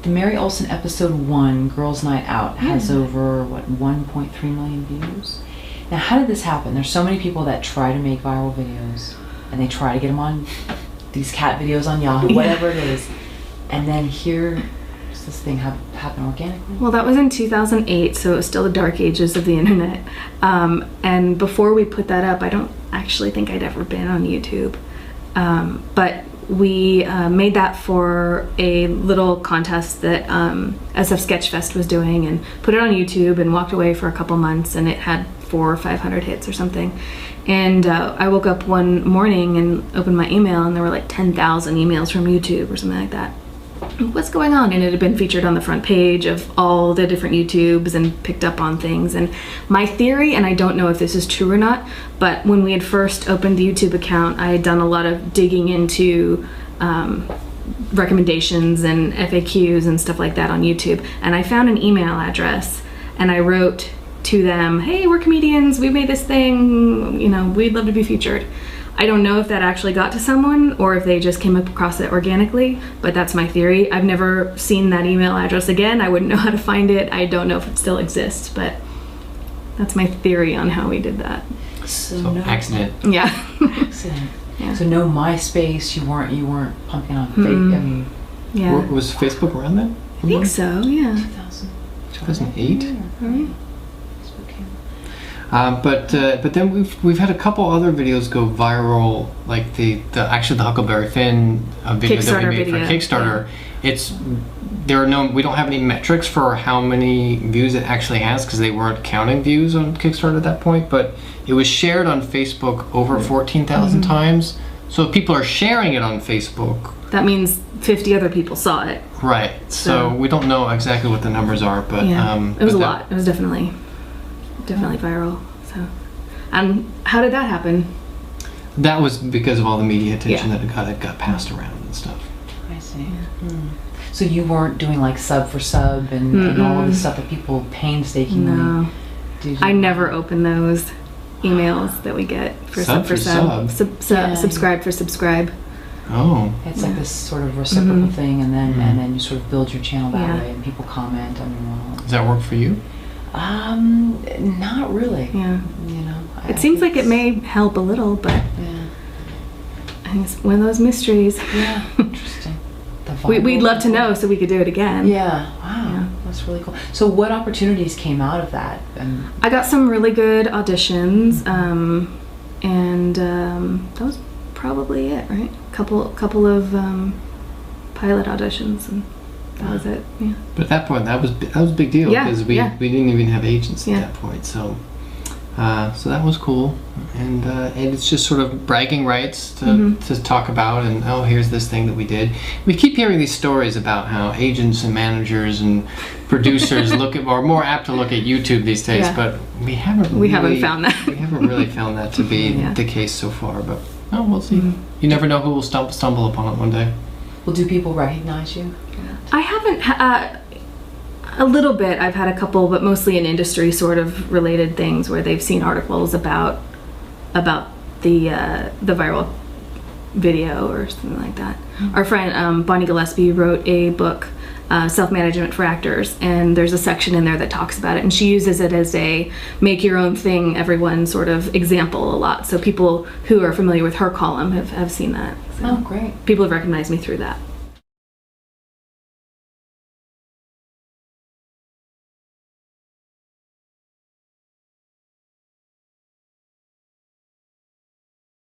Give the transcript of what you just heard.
the Mary Olson episode 1, Girls Night Out, has over, 1.3 million views? Now, how did this happen? There's so many people that try to make viral videos, and they try to get them on these cat videos on Yahoo, whatever it is, and then here, does this thing happen organically? Well, that was in 2008, so it was still the dark ages of the internet. And before we put that up, I don't actually think I'd ever been on YouTube. But we made that for a little contest that SF Sketchfest was doing, and put it on YouTube and walked away for a couple months, and it had 400 or 500 hits or something. And I woke up one morning and opened my email, and there were like 10,000 emails from YouTube or something like that. What's going on? And it had been featured on the front page of all the different YouTubes and picked up on things. And my theory, and I don't know if this is true or not, but when we had first opened the YouTube account, I had done a lot of digging into recommendations and FAQs and stuff like that on YouTube. And I found an email address, and I wrote to them, hey, we're comedians, we made this thing, you know, we'd love to be featured. I don't know if that actually got to someone or if they just came across it organically, but that's my theory. I've never seen that email address again. I wouldn't know how to find it. I don't know if it still exists, but that's my theory on how we did that. So accident. Yeah. Accident. Yeah. So no MySpace, you weren't pumping on fake, I mean. Yeah. Was Facebook around then? I think so, yeah. 2008? Right. But then we've had a couple other videos go viral, like the Huckleberry Finn video that we made for Kickstarter. Yeah. We don't have any metrics for how many views it actually has because they weren't counting views on Kickstarter at that point. But it was shared on Facebook over 14,000 times. So if people are sharing it on Facebook, that means 50 other people saw it. Right. So we don't know exactly what the numbers are, but it was a lot. It was definitely viral. So, and how did that happen? That was because of all the media attention that got passed around and stuff. I see. So you weren't doing like sub for sub and all of the stuff that people painstakingly do. I never open those emails that we get for sub for sub. Subscribe for subscribe. Oh. It's like this sort of reciprocal thing, and then you sort of build your channel that way, and people comment on your wall. Does that work for you? Not really. Yeah. You know. It seems like it may help a little, but I think it's one of those mysteries. Yeah. Interesting. We'd love to know so we could do it again. Yeah. Wow. Yeah. That's really cool. So what opportunities came out of that? I got some really good auditions, and that was probably it, right? Couple of pilot auditions, and that was it. Yeah. But at that point, that was a big deal because we didn't even have agents at that point. So that was cool, and it's just sort of bragging rights to talk about, and here's this thing that we did. We keep hearing these stories about how agents and managers and producers are more apt to look at YouTube these days, but we haven't found that. We haven't really found that to be the case so far, but we'll see. You never know who will stumble upon it one day. Well, do people recognize you? I haven't. A little bit. I've had a couple, but mostly in industry sort of related things where they've seen articles about the viral video or something like that. Our friend Bonnie Gillespie wrote a book, Self-Management for Actors, and there's a section in there that talks about it, and she uses it as a make your own thing, everyone sort of example a lot. So people who are familiar with her column have seen that. So oh, great. People have recognized me through that.